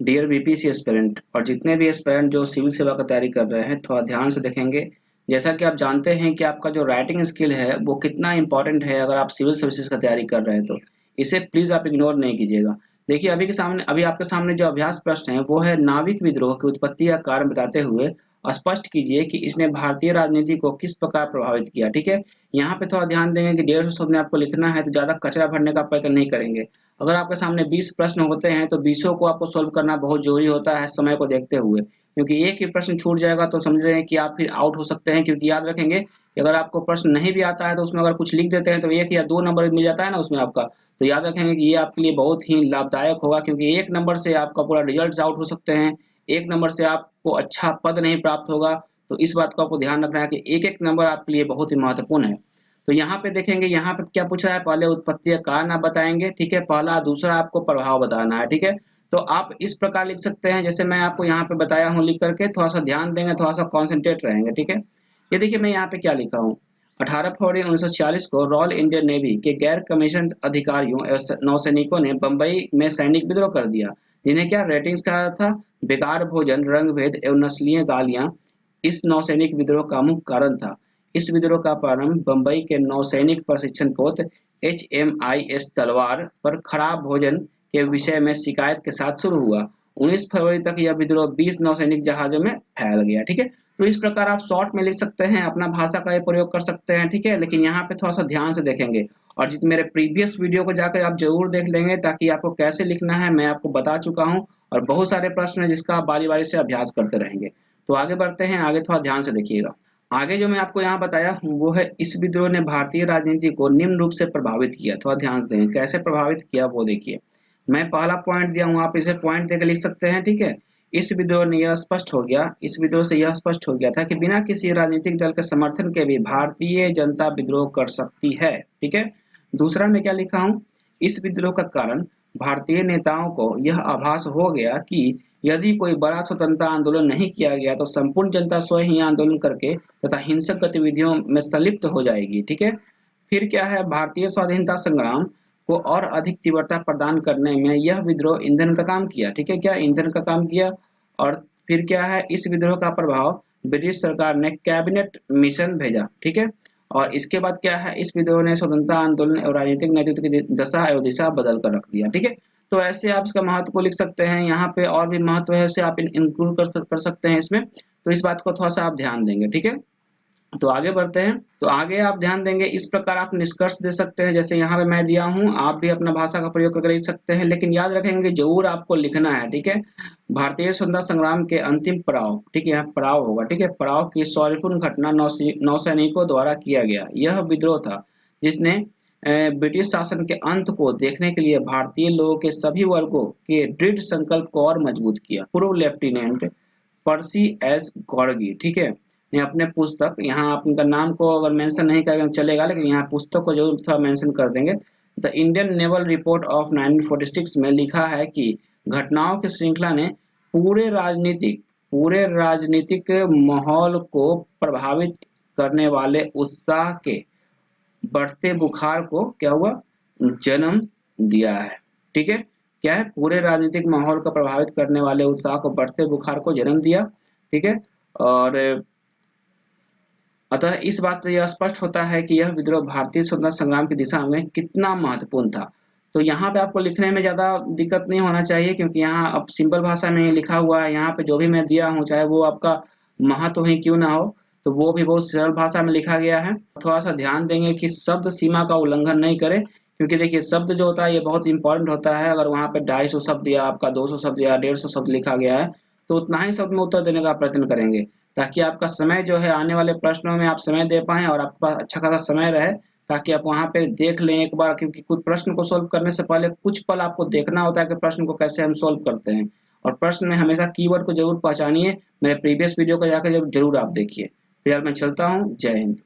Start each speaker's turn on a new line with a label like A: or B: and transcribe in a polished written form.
A: Dear BPC aspirant और जितने भी एस्पिरेंट जो सिविल सेवा का तैयारी कर रहे हैं, थोड़ा ध्यान से देखेंगे। जैसा कि आप जानते हैं कि आपका जो राइटिंग स्किल है वो कितना इंपॉर्टेंट है अगर आप सिविल सर्विसेज का तैयारी कर रहे हैं तो इसे प्लीज़ आप इग्नोर नहीं कीजिएगा। देखिए अभी आपके सामने जो अभ्यास प्रश्न है वो है नाविक विद्रोह की उत्पत्ति का कारण बताते हुए स्पष्ट कीजिए कि इसने भारतीय राजनीति को किस प्रकार प्रभावित किया। ठीक है, यहाँ पे थोड़ा ध्यान देंगे कि 150 शब्द में आपको लिखना है तो ज़्यादा कचरा भरने का प्रयत्न नहीं करेंगे। अगर आपके सामने 20 प्रश्न होते हैं तो 20 को आपको सॉल्व करना बहुत ज़रूरी होता है समय को देखते हुए, क्योंकि एक ही प्रश्न छूट जाएगा तो समझ रहे हैं कि आप फिर आउट हो सकते हैं। क्योंकि याद रखेंगे कि अगर आपको प्रश्न नहीं भी आता है तो उसमें अगर कुछ लिख देते हैं तो 1 या 2 नंबर मिल जाता है ना उसमें आपका, तो याद रखेंगे कि ये आपके लिए बहुत ही लाभदायक होगा, क्योंकि 1 नंबर से आपका पूरा रिजल्ट्स आउट हो सकते हैं, 1 नंबर से आपको अच्छा पद नहीं प्राप्त होगा। तो इस बात को आपको ध्यान रखना है कि एक-एक नंबर आपके लिए बहुत ही महत्वपूर्ण है। तो यहाँ पे देखेंगे, यहाँ पे क्या पूछ रहा है, पहले उत्पत्ति का कारण आप बताएंगे। ठीक है, पहला। दूसरा आपको प्रभाव बताना है। ठीक है, तो आप इस प्रकार लिख सकते हैं जैसे मैं आपको यहाँ पे बताया हूँ लिख करके, थोड़ा सा ध्यान देंगे, थोड़ा सा कॉन्सेंट्रेट रहेंगे। ठीक है, ये देखिए मैं यहाँ पे क्या लिखा हूँ। 18 फरवरी 1946 को रॉयल इंडियन नेवी के गैर कमीशन अधिकारियों एवं नौसैनिकों ने बंबई में सैनिक विद्रोह कर दिया, जिन्हें क्या रेटिंग्स कहा था, बेकार भोजन, रंग भेद एवं नस्लीय गालियां इस नौसैनिक विद्रोह का मुख्य कारण था। इस विद्रोह का प्रारंभ बंबई के नौसैनिक प्रशिक्षण पोत HMIS तलवार पर खराब भोजन के विषय में शिकायत के साथ शुरू हुआ। 19 फरवरी तक यह विद्रोह 20 नौसैनिक जहाजों में फैल गया। ठीक है, तो इस प्रकार आप शॉर्ट में लिख सकते हैं, अपना भाषा का प्रयोग कर सकते हैं। ठीक है, लेकिन यहाँ पे थोड़ा सा ध्यान से देखेंगे और जित मेरे प्रीवियस वीडियो को जाकर आप जरूर देख लेंगे, ताकि आपको कैसे लिखना है मैं आपको बता चुका हूँ और बहुत सारे प्रश्न है जिसका आप बारी बारी से अभ्यास करते रहेंगे। तो आगे बढ़ते हैं, आगे थोड़ा ध्यान से देखिएगा। आगे जो मैं आपको यहाँ बताया हूँ वो है, इस विद्रोह ने भारतीय राजनीति को निम्न रूप से प्रभावित किया। थोड़ा ध्यान दें कैसे प्रभावित किया वो देखिए। मैं पहला पॉइंट दिया हूँ, आप इसे पॉइंट देकर लिख सकते हैं। ठीक है, इस विद्रोह ने यह स्पष्ट हो गया, इस विद्रोह से यह स्पष्ट हो गया था कि बिना किसी राजनीतिक दल के समर्थन के भी भारतीय जनता विद्रोह कर सकती है। ठीक है, दूसरा मैं क्या लिखा हूँ, इस विद्रोह का कारण भारतीय नेताओं को यह आभास हो गया कि यदि कोई बड़ा स्वतंत्रता आंदोलन नहीं किया गया तो संपूर्ण जनता स्वयं ही आंदोलन करके तथा हिंसक गतिविधियों में संलिप्त हो जाएगी। ठीक है, फिर क्या है, भारतीय स्वाधीनता संग्राम को और अधिक तीव्रता प्रदान करने में यह विद्रोह ईंधन का काम किया। ठीक है, क्या ईंधन का काम किया। और फिर क्या है, इस विद्रोह का प्रभाव ब्रिटिश सरकार ने कैबिनेट मिशन भेजा। ठीक है, और इसके बाद क्या है, इस विद्रोह ने स्वतंत्रता आंदोलन और राजनीतिक नेतृत्व की दशा एवं दिशा बदल कर रख दिया। ठीक है, तो ऐसे आप इसका महत्व को लिख सकते हैं। यहाँ पे और भी महत्व है उसे आप इंक्लूड कर सकते हैं इसमें, तो इस बात को थोड़ा सा आप ध्यान देंगे। ठीक है, तो आगे बढ़ते हैं। तो आगे आप ध्यान देंगे, इस प्रकार आप निष्कर्ष दे सकते हैं जैसे यहाँ पे मैं दिया हूँ, आप भी अपना भाषा का प्रयोग करके लिख सकते हैं, लेकिन याद रखेंगे जरूर आपको लिखना है। ठीक है, भारतीय स्वतंत्रता संग्राम के अंतिम पड़ाव, ठीक है, यहाँ पड़ाव होगा। ठीक है, पड़ाव की सौर्यपूर्ण घटना नौसैनिकों द्वारा किया गया यह विद्रोह था, जिसने ब्रिटिश शासन के अंत को देखने के लिए भारतीय लोगों के सभी वर्गों के दृढ़ संकल्प को और मजबूत किया। पूर्व लेफ्टिनेंट पर्सी एस गॉर्गी, ठीक है, ने अपने पुस्तक, यहाँ आप उनका नाम को अगर मेंशन नहीं करेंगे तो चलेगा, लेकिन यहाँ पुस्तक को जरूर थोड़ा मेंशन कर देंगे। The Indian naval report of 1946 में लिखा है कि घटनाओं की श्रृंखला ने पूरे राजनीतिक माहौल को प्रभावित करने वाले उत्साह के बढ़ते बुखार को क्या हुआ, जन्म दिया है। ठीक है, क्या है, पूरे राजनीतिक माहौल को प्रभावित करने वाले उत्साह को बढ़ते बुखार को जन्म दिया। ठीक है, और अतः इस बात से यह स्पष्ट होता है कि यह विद्रोह भारतीय स्वतंत्रता संग्राम की दिशा में कितना महत्वपूर्ण था। तो यहाँ पे आपको लिखने में ज़्यादा दिक्कत नहीं होना चाहिए, क्योंकि यहाँ अब सिंपल भाषा में लिखा हुआ है। यहाँ पे जो भी मैं दिया हूँ चाहे वो आपका महत्व ही क्यों ना हो, तो वो भी बहुत सरल भाषा में लिखा गया है। थोड़ा सा ध्यान देंगे कि शब्द सीमा का उल्लंघन नहीं करें, क्योंकि देखिए शब्द जो होता है ये बहुत इंपॉर्टेंट होता है। अगर वहाँ पे 250 शब्द या आपका 200 शब्द या 150 शब्द लिखा गया है तो उतना ही शब्द में उत्तर देने का प्रयत्न करेंगे, ताकि आपका समय जो है आने वाले प्रश्नों में आप समय दे पाएँ और आपके पास अच्छा खासा समय रहे, ताकि आप वहाँ पे देख लें एक बार, क्योंकि कुछ प्रश्न को सॉल्व करने से पहले कुछ पल आपको देखना होता है कि प्रश्न को कैसे हम सॉल्व करते हैं। और प्रश्न में हमेशा कीवर्ड को जरूर पहचानिए। मेरे प्रीवियस वीडियो को जाकर जरूर आप देखिए। फिलहाल मैं चलता हूँ। जय हिंद।